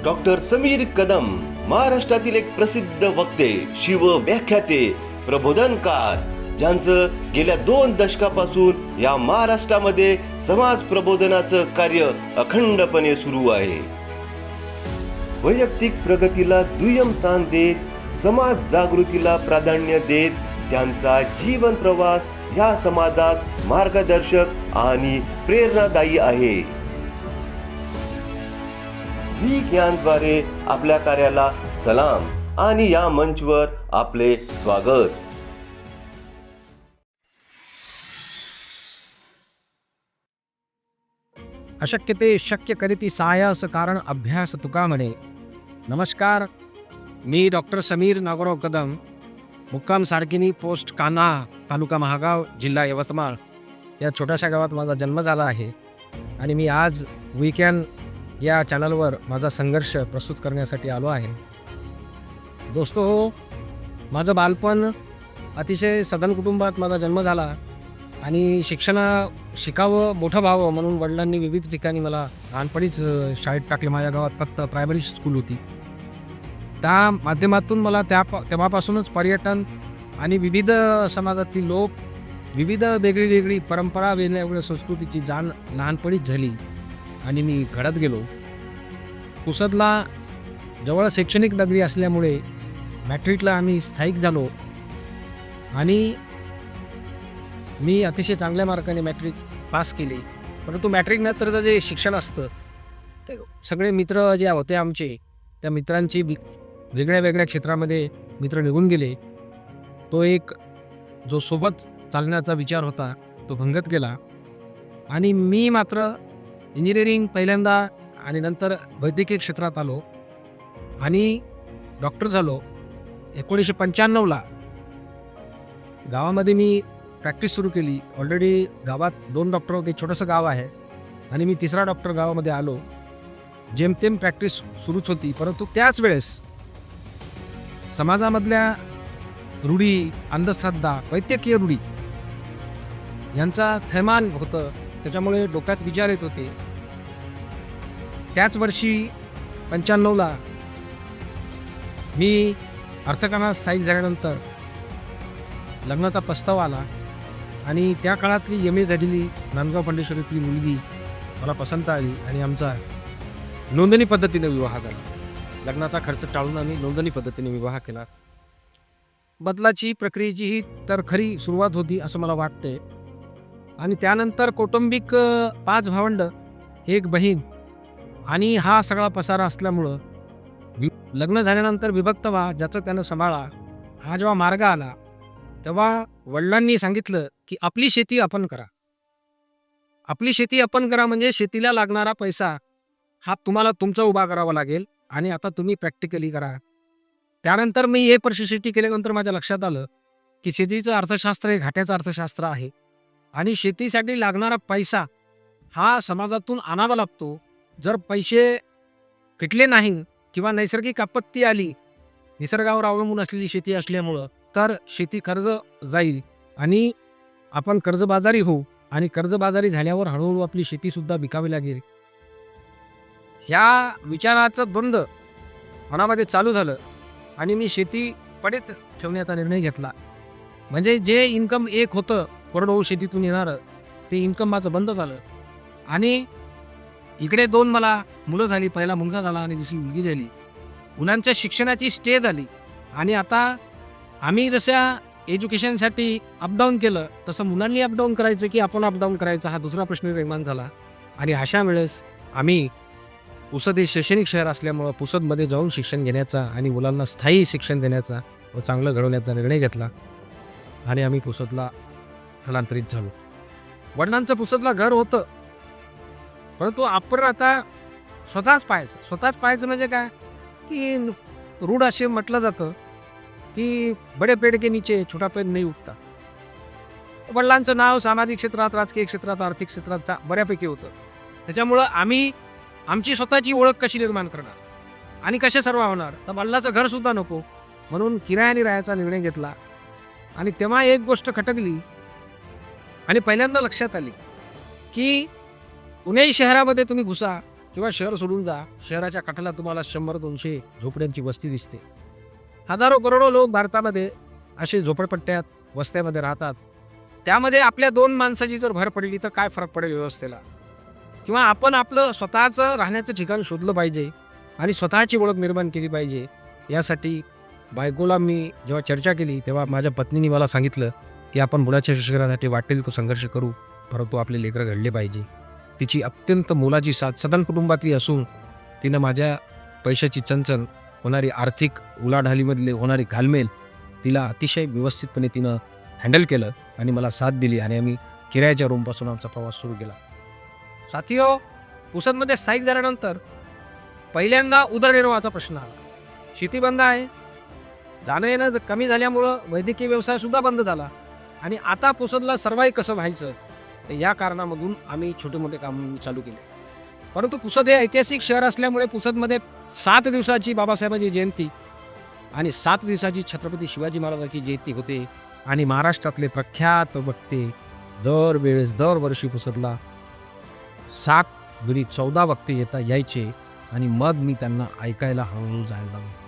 Doctor Sameer Kadam महाराष्ट्रातील एक प्रसिद्ध वक्ते, शिव व्याख्याते, प्रबोधनकार, ज्यांचं गेल्या 2 दशकापासून या महाराष्ट्रामध्ये समाज प्रबोधनाचं कार्य अखंडपणे सुरू आहे. वैयक्तिक प्रगतीला दुय्यम स्थान देत समाज जागृतीला प्राधान्य देत त्यांचा जीवन प्रवास या समाजास मार्गदर्शक आणि प्रेरणादायी आहे. ज्ञानद्वारे आपल्या कार्याला सलाम आणि या मंचवर आपले स्वागत. अशक्य ते शक्य करीती सायास कारण अभ्यास तुका म्हणे. नमस्कार, मी डॉक्टर समीर नागोराव कदम, मुक्काम सारकिनी, पोस्ट कान्हा, तालुका महागाव, जिल्हा यवतमाळ या छोट्याशा गावात माझा जन्म झाला आहे. आणि मी आज वीकॅन या चॅनलवर माझा संघर्ष प्रस्तुत करण्यासाठी आलो आहे. दोस्तो हो, माझं बालपण अतिशय सधन कुटुंबात माझा जन्म झाला आणि शिकावं मोठं व्हावं म्हणून वडिलांनी विविध ठिकाणी मला लहानपणीच शाळेत टाकले. माझ्या गावात फक्त प्रायमरी स्कूल होती. त्या माध्यमातून मला तेव्हापासूनच पर्यटन आणि विविध समाजातील लोक, विविध वेगळी परंपरा, वेगळ्या संस्कृतीची जाण लहानपणीच झाली आणि मी घडत गेलो. पुसदला जवळ शैक्षणिक नगरी असल्यामुळे मॅट्रिकला आम्ही स्थायिक झालो आणि मी अतिशय चांगल्या मार्काने मॅट्रिक पास केली. परंतु मॅट्रिक नंतरचं जे शिक्षण असतं ते सगळे मित्र जे होते आमचे, त्या मित्रांची वेगळ्या क्षेत्रामध्ये मित्र निघून गेले. तो एक जो सोबत चालण्याचा विचार होता तो भंगत गेला आणि मी मात्र इंजिनिअरिंग पहिल्यांदा आणि नंतर वैद्यकीय क्षेत्रात आलो आणि डॉक्टर झालो. 1995ला गावामध्ये मी प्रॅक्टिस सुरू केली. ऑलरेडी गावात 2 डॉक्टर होते, छोटंसं गाव आहे आणि मी 3रा डॉक्टर गावामध्ये आलो. जेमतेम प्रॅक्टिस सुरूच होती. परंतु त्याच वेळेस समाजामधल्या रूढी, अंधश्रद्धा, वैद्यकीय रूढी यांचा थैमान होतं. त्याच्यामुळे डोक्यात विचार येत होते. त्याच वर्षी 95ला मी अर्थकानात स्थायिक झाल्यानंतर लग्नाचा प्रस्ताव आला आणि त्या काळातली MA झालेली नांदगाव पंडेश्वरीतली मुलगी मला पसंत आली आणि आमचा नोंदणी पद्धतीने विवाह झाला. लग्नाचा खर्च टाळून आम्ही नोंदणी पद्धतीने विवाह केला. बदलाची प्रक्रियेची ही तर खरी सुरुवात होती असं मला वाटते. आणि त्यानंतर कौटुंबिक 5 भावंड, 1 बहीण आणि हा सगळा पसारा असल्यामुळं लग्न झाल्यानंतर विभक्त व्हा, ज्याचं त्यानं सांभाळा, हा जेव्हा मार्ग आला तेव्हा वडिलांनी सांगितलं की आपली शेती आपण करा. आपली शेती आपण करा म्हणजे शेतीला लागणारा पैसा हा तुम्हाला तुमचा उभा करावा लागेल आणि आता तुम्ही प्रॅक्टिकली करा. त्यानंतर मी हे शेती केल्यानंतर माझ्या लक्षात आलं की शेतीचं अर्थशास्त्र हे घाट्याचं अर्थशास्त्र आहे आणि शेतीसाठी लागणारा पैसा हा समाजातून आणावा लागतो. जर पैसे फिटले नाही किंवा नैसर्गिक आपत्ती आली, निसर्गावर अवलंबून असलेली शेती असल्यामुळं, तर शेती कर्ज जाईल आणि आपण कर्जबाजारी होऊ आणि कर्जबाजारी झाल्यावर हळूहळू आपली शेतीसुद्धा विकावी लागेल. ह्या विचाराचं द्वंद्व मनामध्ये चालू झालं आणि मी शेती पडेच ठेवण्याचा निर्णय घेतला. म्हणजे जे इन्कम एक होतं कोरडवाहू शेतीतून येणारं, ते इन्कम माझं बंद झालं आणि इकडे 2 मला मुलं झाली. पहिला मुलगा झाला आणि दुसरी मुलगी झाली. मुलांच्या शिक्षणाची स्टे झाली आणि आता आम्ही जशा एज्युकेशनसाठी अपडाऊन केलं तसं मुलांनी अपडाऊन करायचं की आपण अपडाऊन करायचा, हा दुसरा प्रश्न निर्माण झाला. आणि अशा वेळेस आम्ही पुसद हे शैक्षणिक शहर असल्यामुळं पुसदमध्ये जाऊन शिक्षण घेण्याचा आणि मुलांना स्थायी शिक्षण देण्याचा व चांगलं घडवण्याचा निर्णय घेतला आणि आम्ही पुसदला स्थलांतरित झालो. वडिलांचं पुसदला घर होतं, परंतु आपण आता स्वतःच पाहायचं म्हणजे काय की रूढ असे म्हटलं जातं की बडे पेड़ के नीचे छोटा पेड़ नहीं उगता. वडिलांचं नाव सामाजिक क्षेत्रात, राजकीय क्षेत्रात, आर्थिक क्षेत्रात बऱ्यापैकी होतं. त्याच्यामुळं आम्ही आमची स्वतःची ओळख कशी निर्माण करणार आणि कसे सर्व होणार, तर वडिलांचं घरसुद्धा नको म्हणून किरायाने राहायचा निर्णय घेतला. आणि तेव्हा एक गोष्ट खटकली आणि पहिल्यांदा लक्षात आली की पुणे शहरामध्ये तुम्ही घुसा किंवा शहर सोडून जा, शहराच्या काठाला तुम्हाला 100-200 झोपड्यांची वस्ती दिसते. हजारो करोडो लोक भारतामध्ये असे झोपडपट्ट्यात वस्त्यामध्ये राहतात. त्यामध्ये आपल्या 2 माणसाची जर भर पडली तर काय फरक पडेल व्यवस्थेला? किंवा आपण आपलं स्वतःचं राहण्याचं ठिकाण शोधलं पाहिजे आणि स्वतःची ओळख निर्माण केली पाहिजे. यासाठी बायकोला मी जेव्हा चर्चा केली तेव्हा माझ्या पत्नीने मला सांगितलं की आपण मुलाच्या शिक्षणासाठी वाटेल तो संघर्ष करू, परंतु आपले लेकरं घडले पाहिजे. तिची अत्यंत मोलाची साथ सदन कुटुंबातली असून तिनं माझ्या पैशाची चणचण, होणारी आर्थिक उलाढालीमधले होणारी घालमेल तिला अतिशय व्यवस्थितपणे तिनं हँडल केलं आणि मला साथ दिली आणि आम्ही किरायाच्या रूमपासून आमचा प्रवास सुरू केला. साथियो, पुसदमध्ये स्थायिक झाल्यानंतर पहिल्यांदा उदरनिर्वाहाचा प्रश्न आला. शेती बंद आहे, जाणं येणं कमी झाल्यामुळं वैद्यकीय व्यवसायसुद्धा बंद झाला आणि आता पुसदला सर्वाईव्ह कसं व्हायचं या कारणामधून आम्ही छोटे मोठे काम चालू केले. परंतु पुसद हे ऐतिहासिक शहर असल्यामुळे पुसदमध्ये 7 दिवसाची बाबासाहेबांची जयंती आणि 7 दिवसाची छत्रपती शिवाजी महाराजांची जयंती होते आणि महाराष्ट्रातले प्रख्यात वक्ते दरवर्षी पुसदला 7-14 वक्ते यायचे आणि मग मी त्यांना ऐकायला हळूहळू जायला लागलो.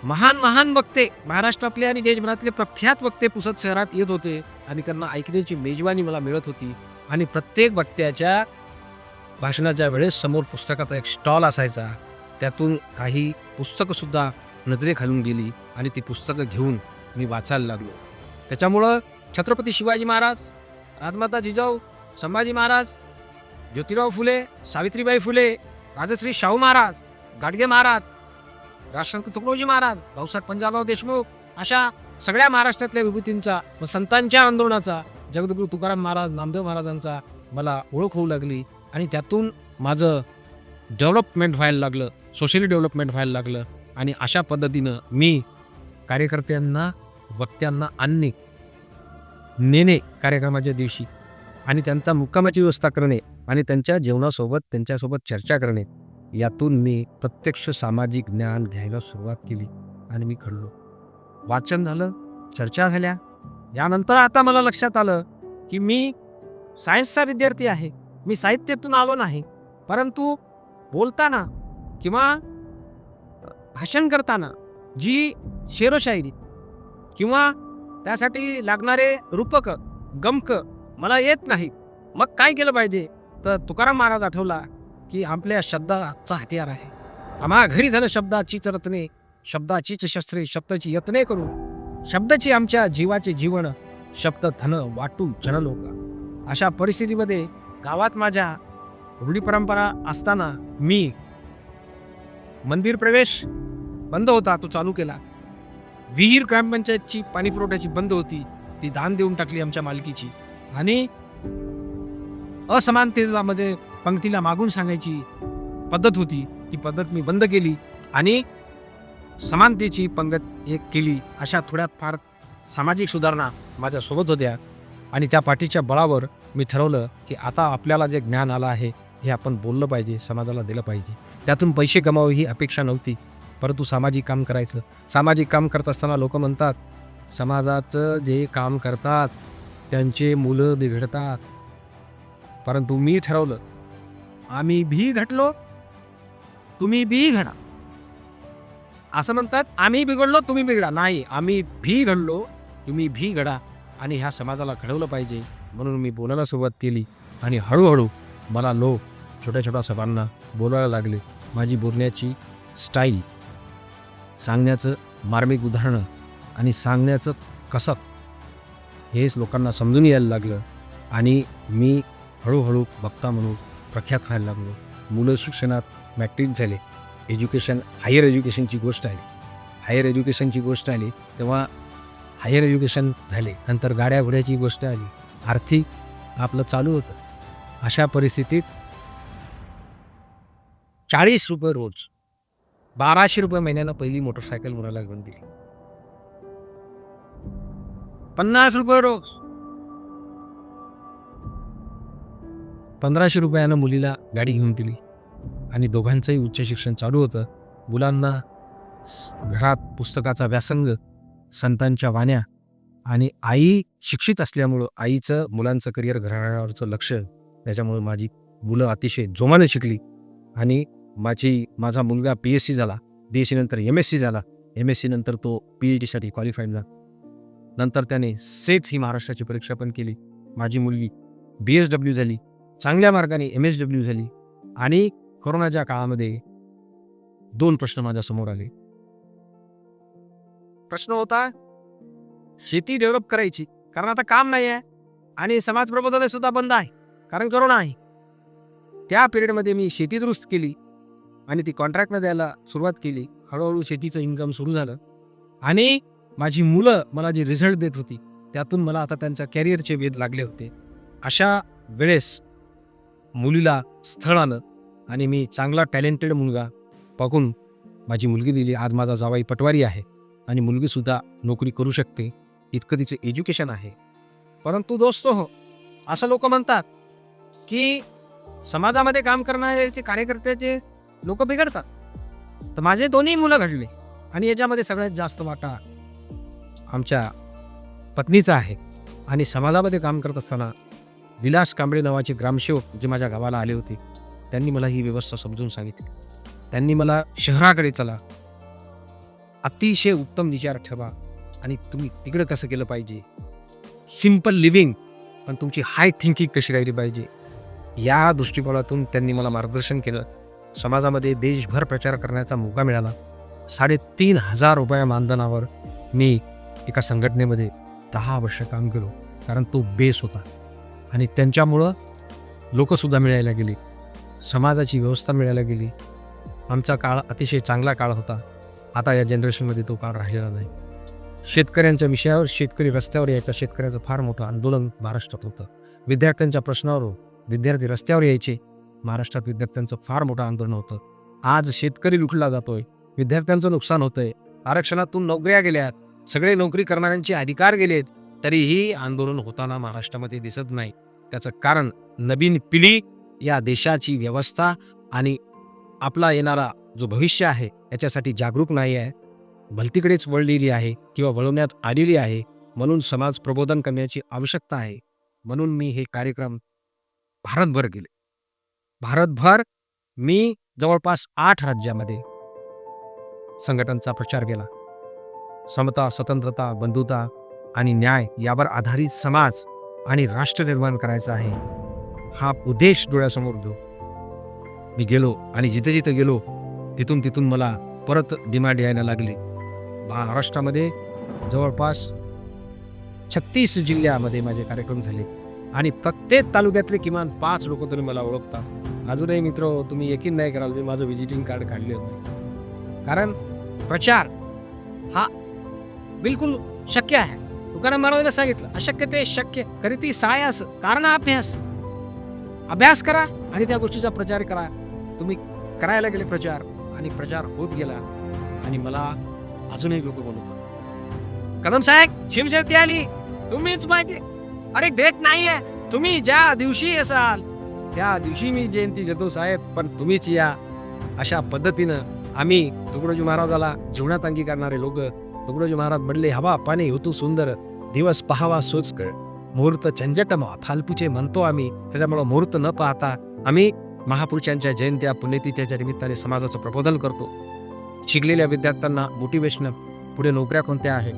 महान वक्ते महाराष्ट्रातले आणि देशभरातले प्रख्यात वक्ते पुसद शहरात येत होते आणि त्यांना ऐकण्याची मेजवानी मला मिळत होती आणि प्रत्येक वक्त्याच्या भाषणाच्या वेळेस समोर पुस्तकाचा एक स्टॉल असायचा. त्यातून काही पुस्तकंसुद्धा नजरेखालून गेली आणि ती पुस्तकं घेऊन मी वाचायला लागलो. त्याच्यामुळं छत्रपती शिवाजी महाराज, राजमाता जिजाऊ, संभाजी महाराज, ज्योतिराव फुले, सावित्रीबाई फुले, राजश्री शाहू महाराज, गाडगे महाराज, राष्ट्रसंत तुकडोजी महाराज, भाऊसाहेब पंजाबराव देशमुख अशा सगळ्या महाराष्ट्रातल्या विभूतींचा व संतांच्या आंदोलनाचा, जगद्गुरू तुकाराम महाराज, नामदेव महाराजांचा मला ओळख होऊ लागली आणि त्यातून माझं डेव्हलपमेंट व्हायला लागलं, सोशली डेव्हलपमेंट व्हायला लागलं आणि अशा पद्धतीनं मी कार्यकर्त्यांना, वक्त्यांना नेणे कार्यक्रमाच्या दिवशी आणि त्यांचा मुक्कामाची व्यवस्था करणे आणि त्यांच्या जेवणासोबत त्यांच्यासोबत चर्चा करणे, यातून मी प्रत्यक्ष सामाजिक ज्ञान घ्यायला सुरुवात केली आणि मी घडलो. वाचन झालं, चर्चा झाल्या. यानंतर आता मला लक्षात आलं की मी सायन्सचा विद्यार्थी आहे, मी साहित्यातून आलो नाही, परंतु बोलताना किंवा भाषण करताना जी शेरोशायरी किंवा त्यासाठी लागणारे रूपक गमक मला येत नाही. मग काय केलं पाहिजे? तर तुकाराम महाराज आठवला की आपल्या शब्दाचा हत्यार आहे. आम्हा घरी झालं शब्दाचीच रत्ने, शब्दाचीच शस्त्रे, शब्दाची यत्ने करून शब्दाची आमच्या जीवाचे जीवन, शब्द धन वाटू जनलोक. अशा परिस्थितीमध्ये गावात माझ्या रूढी परंपरा असताना मी मंदिर प्रवेश बंद होता, तो चालू केला. विहीर ग्रामपंचायतची पाणी पुरवठ्याची बंद होती, ती दान देऊन टाकली आमच्या मालकीची आणि असमानतेमध्ये पंक्तीला मागून सांगायची पद्धत होती, ती पद्धत मी बंद केली आणि समानतेची पंगत एक केली. अशा थोड्यात फार सामाजिक सुधारणा माझ्यासोबत होत्या आणि त्या पाठीच्या बळावर मी ठरवलं की आता आपल्याला जे ज्ञान आलं आहे हे आपण बोललं पाहिजे, समाजाला दिलं पाहिजे. त्यातून पैसे कमावे ही अपेक्षा नव्हती, परंतु सामाजिक काम करायचं. सामाजिक काम करत असताना लोक म्हणतात समाजाचं जे काम करतात त्यांचे मुलं बिघडतात, परंतु मी ठरवलं आम्ही भी घडलो तुम्ही भी घडा. असं म्हणतात आम्ही बिघडलो तुम्ही बिघडा, नाही, आम्ही भी घडलो तुम्ही भी घडा आणि ह्या समाजाला घडवलं पाहिजे. म्हणून मी बोलायला सुरुवात केली आणि हळूहळू मला लोक छोट्या सभांना बोलायला लागले. माझी बोलण्याची स्टाईल, सांगण्याचं मार्मिक उदाहरणं आणि सांगण्याचं कसब हेच लोकांना समजून यायला लागलं आणि मी हळूहळू वक्ता म्हणून प्रख्यात व्हायला लागलो. मुलं शिक्षणात मॅट्रिक झाले, हायर एज्युकेशनची गोष्ट आली तेव्हा हायर एज्युकेशन झाले, नंतर गाड्या घोड्याची गोष्ट आली, आर्थिक आपलं चालू होतं. अशा परिस्थितीत 40 रुपये रोज, 1200 रुपये महिन्यानं पहिली मोटरसायकल मुलाला घेऊन दिली. 50 रुपये रोज, 1500 रुपयानं मुलीला गाडी घेऊन दिली आणि दोघांचंही उच्च शिक्षण चालू होतं. मुलांना घरात पुस्तकाचा व्यासंग, संतांच्या वाण्या आणि आई शिक्षित असल्यामुळं आईचं मुलांचं करिअर घराण्यावरचं लक्ष, त्याच्यामुळे माझी मुलं अतिशय जोमाने शिकली आणि माझा मुलगा BSc झाला, BSc नंतर MSc झाला, MSc नंतर तो PhDसाठी क्वालिफाईड झाला. नंतर त्याने सेट ही महाराष्ट्राची परीक्षा पण केली. माझी मुलगी BSW झाली, चांगल्या मार्गाने MSW झाली. आणि कोरोनाच्या काळामध्ये 2 प्रश्न माझ्यासमोर आले. प्रश्न होता शेती डेव्हलप करायची, कारण आता काम नाही आहे आणि समाज प्रबोधन सुद्धा बंद आहे, कारण कोरोना आहे. त्या पिरियडमध्ये मी शेती दुरुस्त केली आणि ती कॉन्ट्रॅक्टनं द्यायला सुरुवात केली. हळूहळू शेतीचं इन्कम सुरू झालं आणि माझी मुलं मला जे रिझल्ट देत होती त्यातून मला आता त्यांच्या कॅरियरचे वेध लागले होते. अशा वेळेस मुलीला स्थळ आलं आणि मी चांगला टॅलेंटेड मुलगा बघून माझी मुलगी दिली. आज माझा जावाई पटवारी आहे आणि मुलगीसुद्धा नोकरी करू शकते, इतकं तिचं एज्युकेशन आहे. परंतु दोस्तो हो, असं लोक म्हणतात की समाजामध्ये काम करणारे ते कार्यकर्त्याचे लोक बिघडतात. तर माझे दोन्ही मुलं घडले आणि याच्यामध्ये सगळ्यात जास्त वाटा आमच्या पत्नीचा आहे. आणि समाजामध्ये काम करत असताना विलास कांबळे नावाचे ग्रामसेवक जे माझ्या गावाला आले होते, त्यांनी मला ही व्यवस्था समजून सांगितली. त्यांनी मला शहराकडे चला, अतिशय उत्तम विचार ठेवा आणि तुम्ही तिकडं कसं केलं पाहिजे, सिम्पल लिव्हिंग, पण तुमची हाय थिंकिंग कशी राहिली पाहिजे, या दृष्टिकोनातून त्यांनी मला मार्गदर्शन केलं. समाजामध्ये देशभर प्रचार करण्याचा मौका मिळाला. 3,500 रुपया मानधनावर मी एका संघटनेमध्ये 10 वर्ष काम केलो, कारण तो बेस होता. आणि त्यांच्यामुळं लोकसुद्धा मिळायला गेली, समाजाची व्यवस्था मिळायला गेली. आमचा काळ अतिशय चांगला काळ होता. आता या जनरेशनमध्ये तो काळ राहिलेला नाही. शेतकऱ्यांच्या विषयावर शेतकरी रस्त्यावर यायचा, शेतकऱ्याचं फार मोठं आंदोलन महाराष्ट्रात होतं. विद्यार्थ्यांच्या प्रश्नावर विद्यार्थी रस्त्यावर यायचे, महाराष्ट्रात विद्यार्थ्यांचं फार मोठं आंदोलन होतं. आज शेतकरी लुटला जातोय, विद्यार्थ्यांचं नुकसान होतंय, आरक्षणातून नोकऱ्या गेल्यात, सगळे नोकरी करणाऱ्यांचे अधिकार गेलेत, तरीही आंदोलन होताना महाराष्ट्रामध्ये दिसत नाही. त्याचं कारण नवीन पिढी या देशाची व्यवस्था आणि आपला येणारा जो भविष्य आहे याच्यासाठी जागरूक नाही आहे, भलतीकडेच वळलेली आहे किंवा वळवण्यात आलेली आहे. म्हणून समाज प्रबोधन करण्याची आवश्यकता आहे. म्हणून मी हे कार्यक्रम भारतभर केले. भारतभर मी जवळपास 8 राज्यामध्ये संघटनांचा प्रचार केला. समता, स्वतंत्रता, बंधुता आणि न्याय यावर आधारित समाज आणि राष्ट्र निर्माण करायचा आहे, हा उद्देश डोळ्यासमोर घेऊ मी गेलो. आणि जिथे जिथे गेलो तिथून मला परत डिमांड यायला लागली. महाराष्ट्रामध्ये जवळपास 36 जिल्ह्यामध्ये माझे कार्यक्रम झाले आणि प्रत्येक तालुक्यातले किमान 5 लोक तरी मला ओळखतात. अजूनही मित्र, तुम्ही यकीन नाही कराल, मी माझं व्हिजिटिंग कार्ड काढले होते. कारण प्रचार हा बिलकुल शक्य आहे. तुकाराम महाराजांनी सांगितलं, अशक्य ते शक्य करीती सायास कारण अभ्यास करा आणि त्या गोष्टीचा प्रचार करा. तुम्ही करायला गेले प्रचार आणि प्रचार होत गेला आणि मला अजूनही लोक बोलवतात, कदम साहेब शिवजयंती आली, तुम्हीच पाहिजे. अरे डेट नाही आहे, तुम्ही ज्या दिवशी असाल त्या दिवशी मी जयंती घेतो साहेब, पण तुम्हीच या. अशा पद्धतीनं आम्ही तुकडोजी महाराजाला जीवनात अंगीकारणारे लोक. तुकडोजी महाराज म्हणले, हवा पाणी होतू सुंदर, दिवस पहावा सोचकर, मुहूर्त झंझटमा फालतूचे म्हणतो आम्ही. त्याच्यामुळं मुहूर्त न पाहता आम्ही महापुरुषांच्या जयंत्या पुण्यतिथीच्या निमित्ताने समाजाचं प्रबोधन करतो. शिकलेल्या विद्यार्थ्यांना मोटिवेशन, पुढे नोकऱ्या कोणत्या आहेत,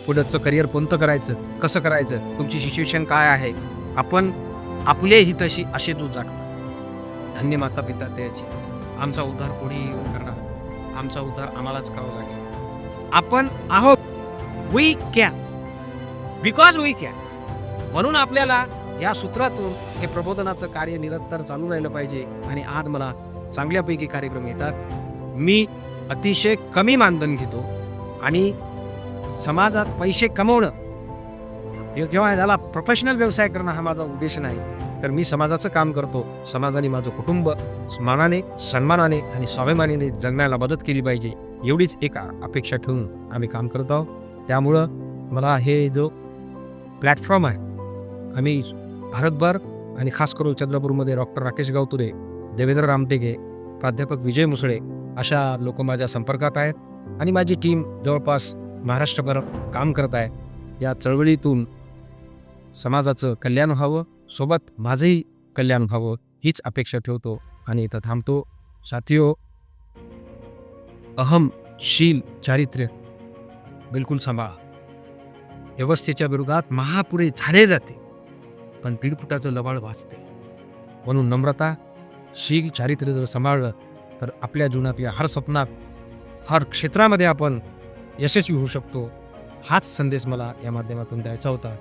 पुढचं करिअर कोणतं करायचं, कसं करायचं, तुमची सिच्युएशन काय आहे, आपण आपले हितशी असे तू जागता. धन्य माता पिता त्याची. आमचा उद्धार कोणी येऊन करणार, आमचा उद्धार आम्हालाच करावा लागेल. आपण आहोत, we can, because we can. म्हणून आपल्याला या सूत्रातून हे प्रबोधनाचं कार्य निरंतर चालू राहिलं पाहिजे. आणि आज मला चांगल्यापैकी कार्यक्रम येतात. मी अतिशय कमी मानधन घेतो आणि समाजात पैसे कमवणं किंवा याला प्रोफेशनल व्यवसाय करणं हा माझा उद्देश नाही. तर मी समाजाचं काम करतो. समाजाने माझं कुटुंब मानाने, सन्मानाने आणि स्वाभिमानाने जगण्याला मदत केली पाहिजे, एवढीच एक अपेक्षा ठेवून आम्ही काम करत आहोत. त्यामुळं मला हे जो प्लॅटफॉर्म आहे, आम्ही भारतभर आणि खास करून चंद्रपूरमध्ये डॉक्टर राकेश गावतुरे, देवेंद्र रामटेके, प्राध्यापक विजय मुसळे अशा लोक माझ्या संपर्कात आहेत आणि माझी टीम जवळपास महाराष्ट्रभर काम करत आहे. या चळवळीतून समाजाचं कल्याण व्हावं, सोबत माझंही कल्याण व्हावं हीच अपेक्षा ठेवतो आणि इथं थांबतो. साथियो, अहम, शील, चारित्र्य बिलकुल सांभाळा. व्यवस्थेच्या विरोधात महापुरे झाडे जाते, पण 1.5 फुटाचं लबाड वाचते. म्हणून नम्रता, शील, चारित्र्य जर सांभाळलं तर आपल्या जीवनातल्या हर स्वप्नात, हर क्षेत्रामध्ये आपण यशस्वी होऊ शकतो. हाच संदेश मला या माध्यमातून द्यायचा होता.